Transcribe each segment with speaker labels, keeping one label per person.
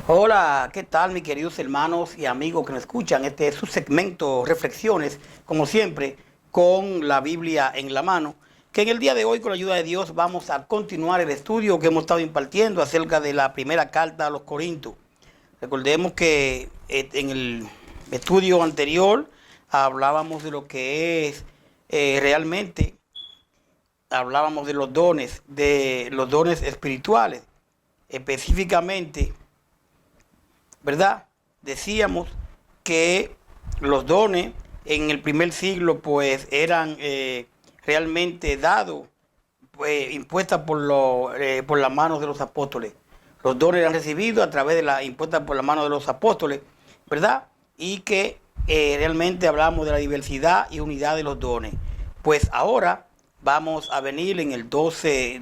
Speaker 1: Hola, ¿qué tal mis queridos hermanos y amigos que me escuchan? Este es su segmento Reflexiones, como siempre, con la Biblia en la mano, que en el día de hoy, con la ayuda de Dios, vamos a continuar el estudio que hemos estado impartiendo acerca de la primera carta a los Corintios. Recordemos que en el estudio anterior hablábamos de lo que es realmente, hablábamos de los dones espirituales, específicamente, ¿verdad? Decíamos que los dones en el primer siglo pues eran realmente dados, pues, impuestas por las manos de los apóstoles. Los dones eran recibidos a través de la impuestas por la mano de los apóstoles, ¿verdad? Y que realmente hablamos de la diversidad y unidad de los dones. Pues ahora vamos a venir en el 12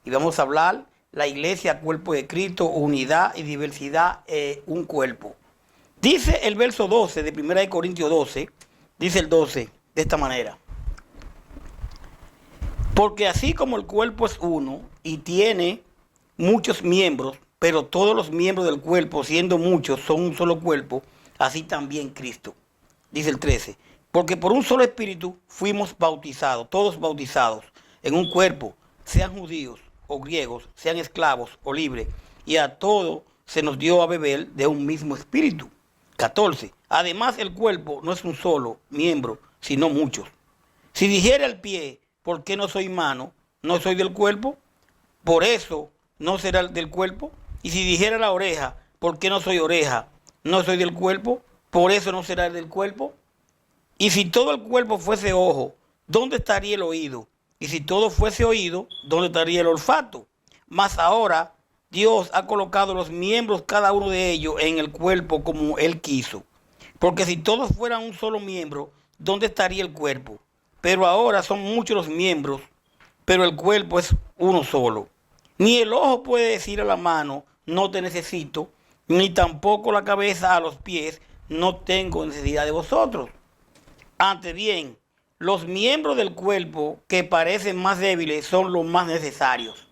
Speaker 1: y vamos a hablar la iglesia, cuerpo de Cristo, unidad y diversidad, un cuerpo. Dice el verso 12 de 1 Corintios 12, dice el 12 de esta manera. Porque así como el cuerpo es uno y tiene muchos miembros, pero todos los miembros del cuerpo, siendo muchos, son un solo cuerpo, así también Cristo. Dice el 13. Porque por un solo espíritu fuimos bautizados, todos bautizados, en un cuerpo, sean judíos o griegos, sean esclavos o libres, y a todos se nos dio a beber de un mismo espíritu. 14. Además el cuerpo no es un solo miembro, sino muchos. Si dijera el pie, ¿por qué no soy mano? ¿No soy del cuerpo? Por eso no será del cuerpo. Y si dijera la oreja, ¿por qué no soy oreja? ¿No soy del cuerpo? Por eso no será del cuerpo. Y si todo el cuerpo fuese ojo, ¿dónde estaría el oído? Y si todo fuese oído, ¿dónde estaría el olfato? Mas ahora Dios ha colocado los miembros, cada uno de ellos, en el cuerpo como Él quiso. Porque si todos fueran un solo miembro, ¿dónde estaría el cuerpo? Pero ahora son muchos los miembros, pero el cuerpo es uno solo. Ni el ojo puede decir a la mano, no te necesito, ni tampoco la cabeza a los pies, no tengo necesidad de vosotros. Antes bien, los miembros del cuerpo que parecen más débiles son los más necesarios.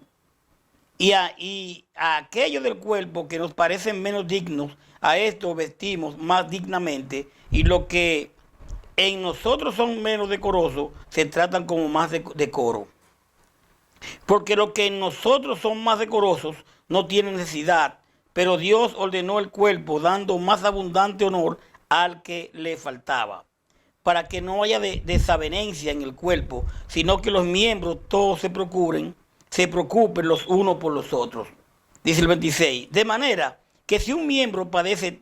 Speaker 1: Y a aquellos del cuerpo que nos parecen menos dignos, a estos vestimos más dignamente, y los que en nosotros son menos decorosos, se tratan como más decoro. Porque los que en nosotros son más decorosos no tienen necesidad, pero Dios ordenó el cuerpo dando más abundante honor al que le faltaba, para que no haya desavenencia en el cuerpo, sino que los miembros todos se preocupen los unos por los otros. Dice el 26, de manera que si un miembro padece,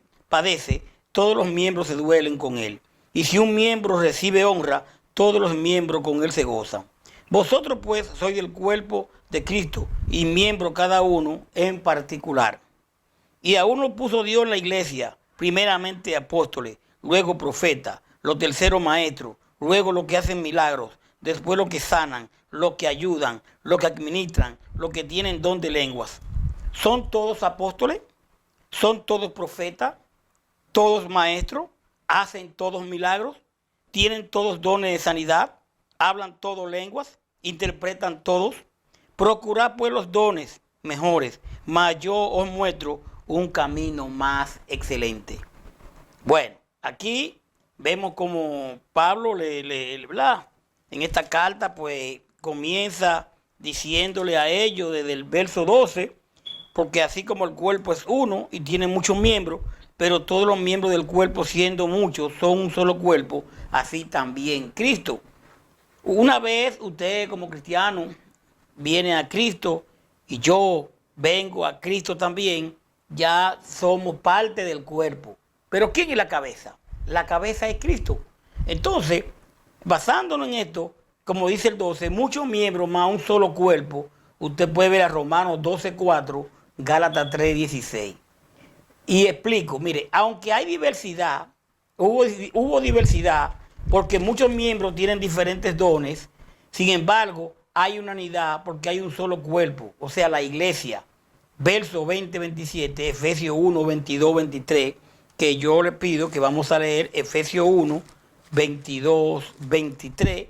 Speaker 1: todos los miembros se duelen con él. Y si un miembro recibe honra, todos los miembros con él se gozan. Vosotros pues sois del cuerpo de Cristo y miembro cada uno en particular. Y a uno puso Dios en la iglesia, primeramente apóstoles, luego profetas, los terceros maestros, luego los que hacen milagros, después los que sanan, los que ayudan, los que administran, los que tienen don de lenguas. ¿Son todos apóstoles? ¿Son todos profetas? ¿Todos maestros? ¿Hacen todos milagros? ¿Tienen todos dones de sanidad? ¿Hablan todos lenguas? ¿Interpretan todos? Procurad pues los dones mejores, mas yo os muestro un camino más excelente. Bueno, aquí vemos como Pablo en esta carta pues comienza diciéndole a ellos desde el verso 12, porque así como el cuerpo es uno y tiene muchos miembros, pero todos los miembros del cuerpo, siendo muchos, son un solo cuerpo, así también Cristo. Una vez usted como cristiano viene a Cristo y yo vengo a Cristo también, ya somos parte del cuerpo. Pero ¿quién es la cabeza? La cabeza es Cristo. Entonces, basándonos en esto, como dice el 12, muchos miembros más un solo cuerpo, usted puede ver a Romanos 12:4, Gálatas 3:16. Y explico, mire, aunque hay diversidad, hubo diversidad, porque muchos miembros tienen diferentes dones, sin embargo, hay unidad porque hay un solo cuerpo, o sea, la iglesia. Verso 20-27, Efesios 1, 22, 23, que yo le pido que vamos a leer Efesios 1, 22, 23,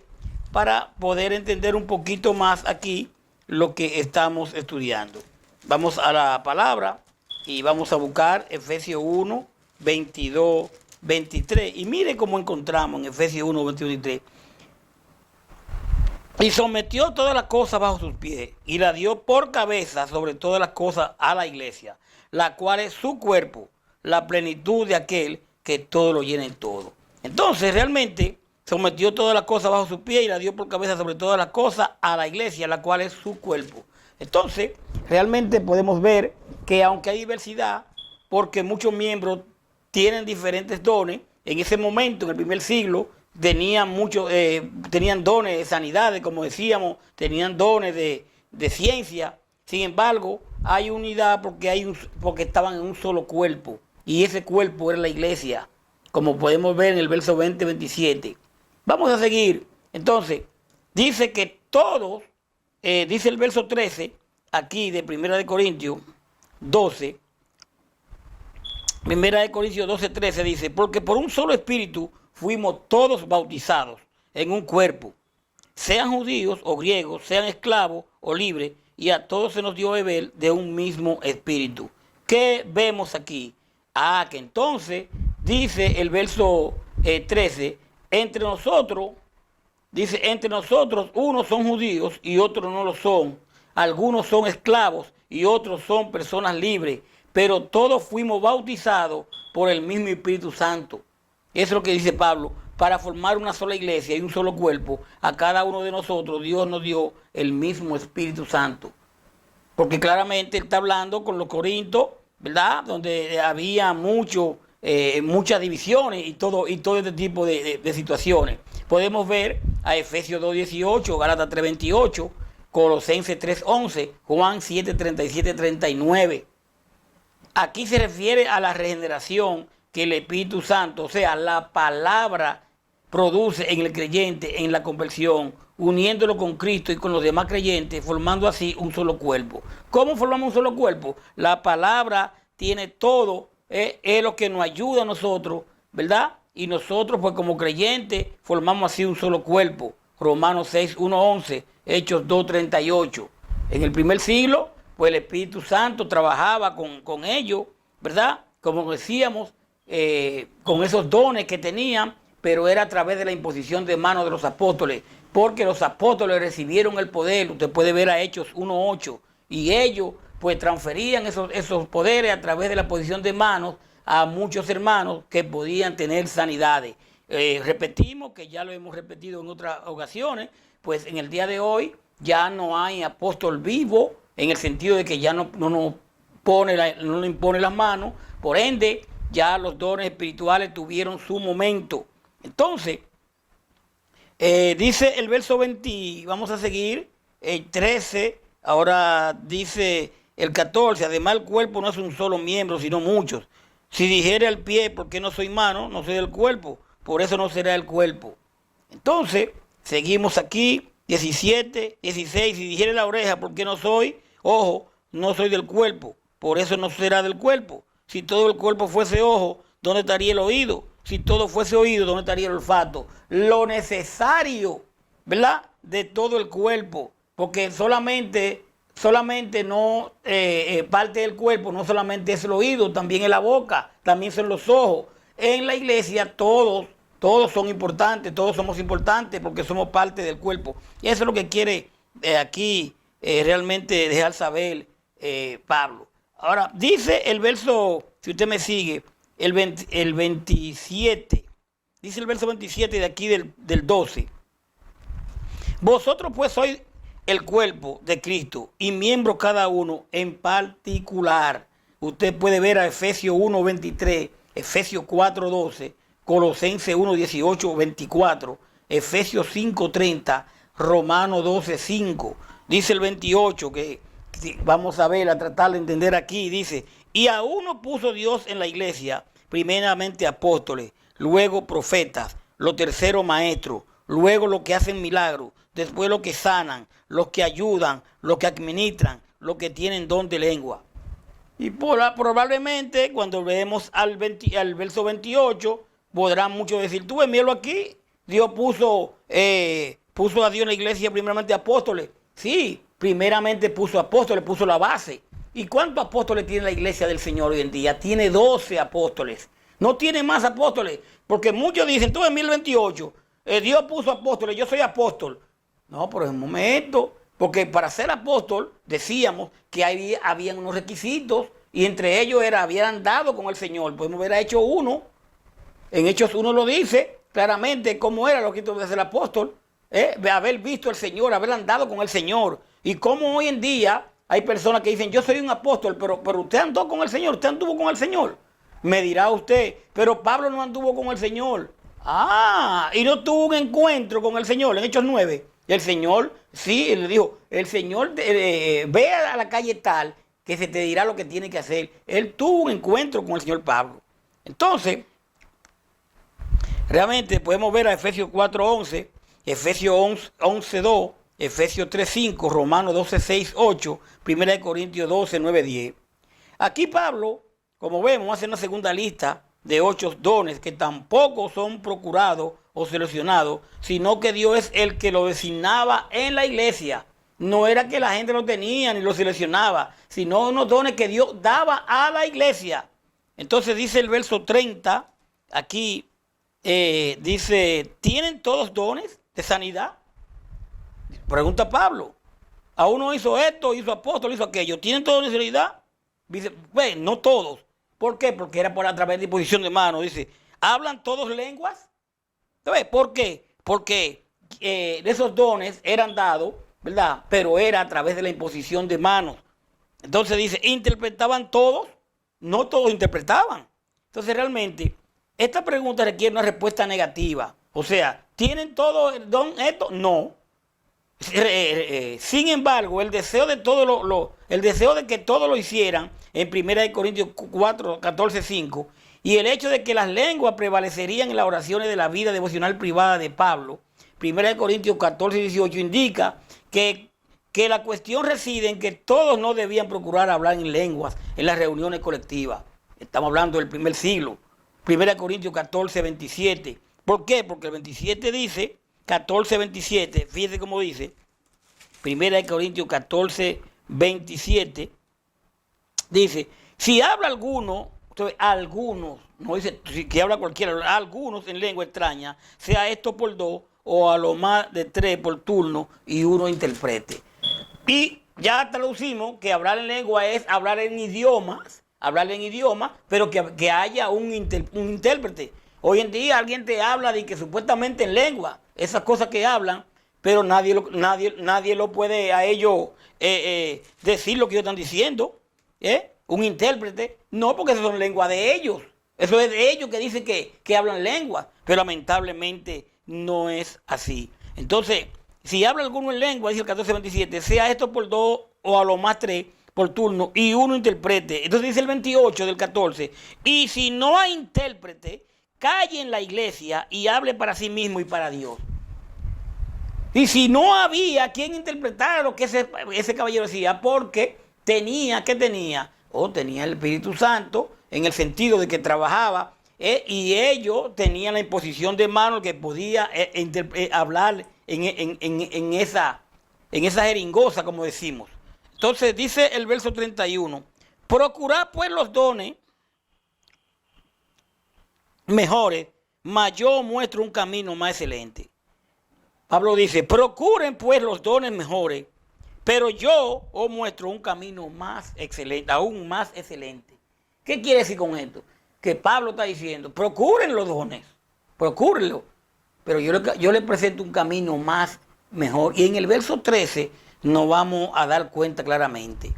Speaker 1: para poder entender un poquito más aquí lo que estamos estudiando. Vamos a la palabra y vamos a buscar Efesios 1, 22, 23. Y mire cómo encontramos en Efesios 1, 22, 23. Y sometió todas las cosas bajo sus pies y la dio por cabeza sobre todas las cosas a la iglesia, la cual es su cuerpo, la plenitud de aquel que todo lo llena en todo. Entonces realmente sometió todas las cosas bajo sus pies y la dio por cabeza sobre todas las cosas a la iglesia, la cual es su cuerpo. Entonces realmente podemos ver que aunque hay diversidad, porque muchos miembros tienen diferentes dones, en ese momento, en el primer siglo, tenían dones de sanidades, como decíamos, tenían dones de ciencia. Sin embargo, hay unidad porque estaban en un solo cuerpo. Y ese cuerpo era la iglesia, como podemos ver en el verso 20-27. Vamos a seguir. Entonces, dice que todos, dice el verso 13, aquí de 1 Corintios 12, 1 Corintios 12, 13 dice, porque por un solo espíritu fuimos todos bautizados en un cuerpo, sean judíos o griegos, sean esclavos o libres, y a todos se nos dio beber de un mismo espíritu. ¿Qué vemos aquí? Que entonces dice el verso 13, entre nosotros, unos son judíos y otros no lo son, algunos son esclavos y otros son personas libres, pero todos fuimos bautizados por el mismo Espíritu Santo. Eso es lo que dice Pablo, para formar una sola iglesia y un solo cuerpo, a cada uno de nosotros Dios nos dio el mismo Espíritu Santo. Porque claramente él está hablando con los corintios, ¿verdad? Donde había muchas divisiones y todo este tipo de situaciones. Podemos ver a Efesios 2:18, Gálatas 3:28, Colosenses 3:11, Juan 7:37, 39. Aquí se refiere a la regeneración que el Espíritu Santo, o sea, la palabra, produce en el creyente en la conversión, uniéndolo con Cristo y con los demás creyentes, formando así un solo cuerpo. ¿Cómo formamos un solo cuerpo? La palabra tiene todo, es lo que nos ayuda a nosotros, ¿verdad? Y nosotros, pues como creyentes, formamos así un solo cuerpo. Romanos 6:1-11, Hechos 2:38. En el primer siglo, pues el Espíritu Santo trabajaba con ellos, ¿verdad? Como decíamos, con esos dones que tenían, pero era a través de la imposición de manos de los apóstoles, porque los apóstoles recibieron el poder. Usted puede ver a Hechos 1:8, y ellos pues transferían esos poderes a través de la posición de manos a muchos hermanos que podían tener sanidades. Repetimos, que ya lo hemos repetido en otras ocasiones, pues en el día de hoy ya no hay apóstol vivo, en el sentido de que ya no nos impone las manos, por ende ya los dones espirituales tuvieron su momento. Entonces, dice el verso 20, vamos a seguir, el 13, ahora dice el 14, además el cuerpo no es un solo miembro, sino muchos. Si dijere al pie, ¿por qué no soy mano? No soy del cuerpo, por eso no será el cuerpo. Entonces, seguimos aquí, 17, 16, si dijere la oreja, ¿por qué no soy? Ojo, no soy del cuerpo, por eso no será del cuerpo. Si todo el cuerpo fuese ojo, ¿dónde estaría el oído? Si todo fuese oído, ¿dónde estaría el olfato? Lo necesario, ¿verdad?, de todo el cuerpo, porque solamente no parte del cuerpo, no solamente es el oído, también es la boca, también son los ojos. En la iglesia todos son importantes, todos somos importantes porque somos parte del cuerpo. Y eso es lo que quiere aquí realmente dejar saber Pablo. Ahora, dice el verso, si usted me sigue, el 27, dice el verso 27 de aquí del 12. Vosotros pues sois el cuerpo de Cristo y miembros cada uno en particular. Usted puede ver a Efesios 1:23, Efesios 4:12, Colosenses 1:18-24, Efesios 5:30, Romanos 12:5. Dice el 28 que vamos a ver, a tratar de entender aquí, dice, y a uno puso Dios en la iglesia, primeramente apóstoles, luego profetas, los terceros maestros, luego los que hacen milagros, después los que sanan, los que ayudan, los que administran, los que tienen don de lengua. Y probablemente cuando veamos al verso 28, podrán muchos decir, tú ves, míralo aquí, Dios puso a Dios en la iglesia primeramente apóstoles. Sí, primeramente puso apóstoles, puso la base. ¿Y cuántos apóstoles tiene la iglesia del Señor hoy en día? Tiene 12 apóstoles. No tiene más apóstoles. Porque muchos dicen, tú en 1028, Dios puso apóstoles, yo soy apóstol. No, pero en un momento, porque para ser apóstol decíamos que habían unos requisitos y entre ellos habían andado con el Señor. Podemos ver a Hechos 1. En Hechos 1 lo dice claramente cómo era lo que de ser apóstol. De haber visto al Señor, haber andado con el Señor. Y cómo hoy en día hay personas que dicen, yo soy un apóstol, pero usted andó con el Señor, usted anduvo con el Señor. Me dirá usted, pero Pablo no anduvo con el Señor. Y no tuvo un encuentro con el Señor en Hechos 9. El Señor, sí, le dijo, el Señor, ve a la calle tal que se te dirá lo que tiene que hacer. Él tuvo un encuentro con el Señor Pablo. Entonces, realmente podemos ver a Efesios 4:11, Efesios 11:2, Efesios 3:5, Romanos 12:6-8, 1 Corintios 12:9-10. Aquí Pablo, como vemos, hace una segunda lista de 8 dones que tampoco son procurados o seleccionados, sino que Dios es el que lo designaba en la iglesia. No era que la gente lo tenía ni lo seleccionaba, sino unos dones que Dios daba a la iglesia. Entonces dice el verso 30, aquí dice, ¿tienen todos dones de sanidad? Pregunta Pablo. A uno hizo esto, hizo apóstol, hizo aquello. ¿Tienen todos dones de sanidad? Dice, bueno, no todos. ¿Por qué? Porque era por a través de imposición de manos. Dice, ¿hablan todos lenguas? ¿Sabes por qué? Porque esos dones eran dados, ¿verdad? Pero era a través de la imposición de manos. Entonces dice, ¿interpretaban todos? No todos interpretaban. Entonces realmente, esta pregunta requiere una respuesta negativa. O sea, ¿tienen todo el don esto? No. Sin embargo, el deseo de el deseo de que todos lo hicieran en 1 Corintios 4, 14, 5, y el hecho de que las lenguas prevalecerían en las oraciones de la vida devocional privada de Pablo, 1 Corintios 14, 18, indica que la cuestión reside en que todos no debían procurar hablar en lenguas en las reuniones colectivas. Estamos hablando del primer siglo. 1 Corintios 14, 27. ¿Por qué? Porque el 27 dice, 14, 27, fíjese cómo dice, 1 Corintios 14, 27, dice, si habla algunos, no dice que habla cualquiera, algunos en lengua extraña, sea esto por 2 o a lo más de 3 por turno y uno interprete. Y ya traducimos que hablar en lengua es hablar en idiomas, pero que haya un intérprete. Hoy en día alguien te habla de que supuestamente en lengua, esas cosas que hablan, pero nadie lo puede a ellos decir lo que ellos están diciendo. Un intérprete, no, porque eso son lenguas de ellos. Eso es de ellos que dicen que hablan lengua, pero lamentablemente no es así. Entonces, si habla alguno en lengua, dice el 14:27, sea esto por 2 o a lo más 3 por turno y uno interprete. Entonces dice el 28 del 14, y si no hay intérprete, calle en la iglesia y hable para sí mismo y para Dios. Y si no había quien interpretara lo que ese caballero decía, porque tenía el Espíritu Santo, en el sentido de que trabajaba, y ellos tenían la imposición de manos que podía hablar en esa jeringosa, como decimos. Entonces dice el verso 31, procurad pues los dones mejores, mas yo muestro un camino más excelente. Pablo dice, procuren pues los dones mejores, pero yo os muestro un camino más excelente, aún más excelente. ¿Qué quiere decir con esto? Que Pablo está diciendo, procuren los dones, procúrenlo, pero yo le presento un camino más mejor. Y en el verso 13 nos vamos a dar cuenta claramente.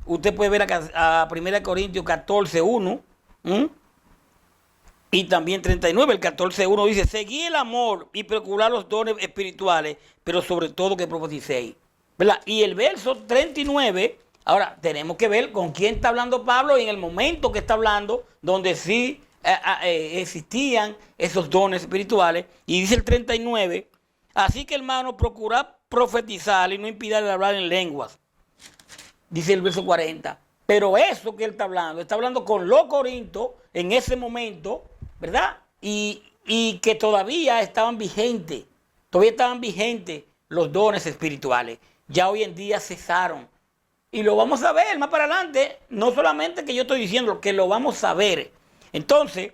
Speaker 1: Usted puede ver a 1 Corintios 14, 1, y también 39, el 14:1 dice, seguid el amor y procurad los dones espirituales, pero sobre todo que profeticéis. ¿Verdad? Y el verso 39, ahora tenemos que ver con quién está hablando Pablo y en el momento que está hablando, donde sí existían esos dones espirituales. Y dice el 39, así que hermano, procurad profetizar y no impidir hablar en lenguas. Dice el verso 40. Pero eso que él está hablando con los corintios en ese momento, ¿verdad? Y que todavía estaban vigentes los dones espirituales. Ya hoy en día cesaron. Y lo vamos a ver más para adelante. No solamente que yo estoy diciendo, que lo vamos a ver. Entonces,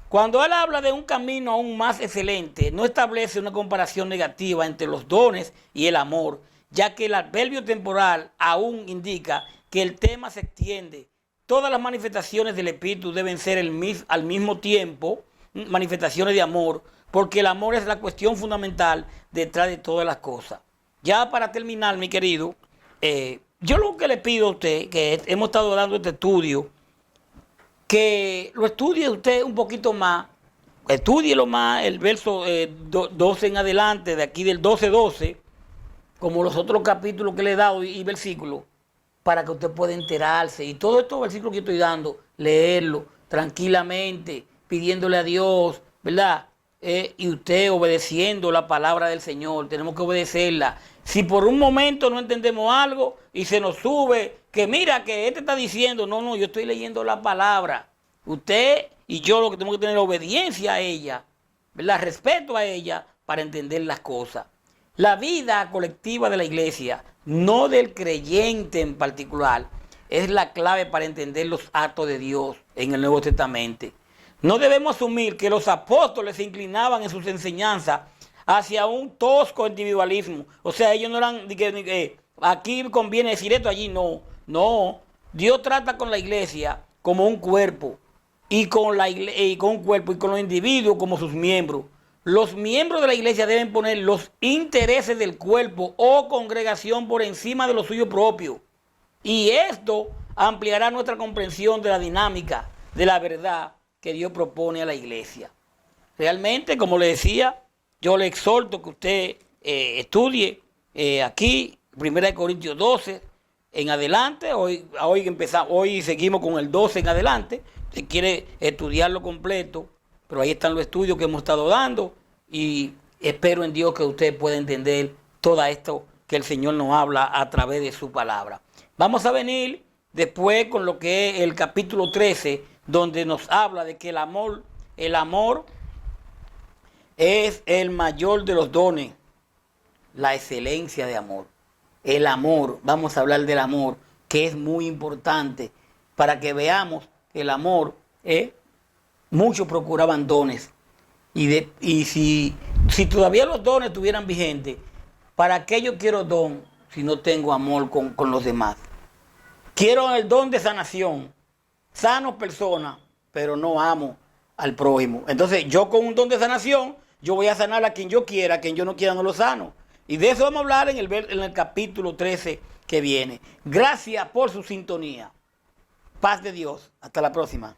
Speaker 1: cuando él habla de un camino aún más excelente, no establece una comparación negativa entre los dones y el amor, ya que el adverbio temporal aún indica que el tema se extiende. Todas las manifestaciones del Espíritu deben ser al mismo tiempo manifestaciones de amor, porque el amor es la cuestión fundamental detrás de todas las cosas. Ya para terminar, mi querido, yo lo que le pido a usted, que hemos estado dando este estudio, que lo estudie usted un poquito más, estúdielo más, el verso 12 en adelante, de aquí del 12:12, como los otros capítulos que le he dado y versículos, para que usted pueda enterarse. Y todos estos versículos que estoy dando, leerlo tranquilamente, pidiéndole a Dios, ¿verdad? Y usted obedeciendo la palabra del Señor, tenemos que obedecerla. Si por un momento no entendemos algo y se nos sube, que mira que este está diciendo, no, yo estoy leyendo la palabra. Usted y yo lo que tenemos que tener obediencia a ella, ¿verdad? Respeto a ella para entender las cosas. La vida colectiva de la iglesia, no del creyente en particular, es la clave para entender los actos de Dios en el Nuevo Testamento. No debemos asumir que los apóstoles se inclinaban en sus enseñanzas hacia un tosco individualismo. O sea, ellos no eran, aquí conviene decir esto, allí no. No, Dios trata con la iglesia como un cuerpo y con los individuos como sus miembros. Los miembros de la iglesia deben poner los intereses del cuerpo o congregación por encima de lo suyo propio. Y esto ampliará nuestra comprensión de la dinámica, de la verdad que Dios propone a la iglesia. Realmente, como le decía, yo le exhorto que usted estudie aquí, 1 Corintios 12 en adelante. Hoy seguimos con el 12 en adelante. Si quiere estudiarlo completo, pero ahí están los estudios que hemos estado dando y espero en Dios que usted pueda entender todo esto que el Señor nos habla a través de su palabra. Vamos a venir después con lo que es el capítulo 13, donde nos habla de que el amor es el mayor de los dones, la excelencia de amor. El amor, vamos a hablar del amor, que es muy importante para que veamos que el amor, muchos procuraban dones. Y si todavía los dones estuvieran vigentes, ¿para qué yo quiero don si no tengo amor con los demás? Quiero el don de sanación, sano personas, pero no amo al prójimo. Entonces yo con un don de sanación, yo voy a sanar a quien yo quiera, a quien yo no quiera no lo sano. Y de eso vamos a hablar en el capítulo 13 que viene. Gracias por su sintonía. Paz de Dios. Hasta la próxima.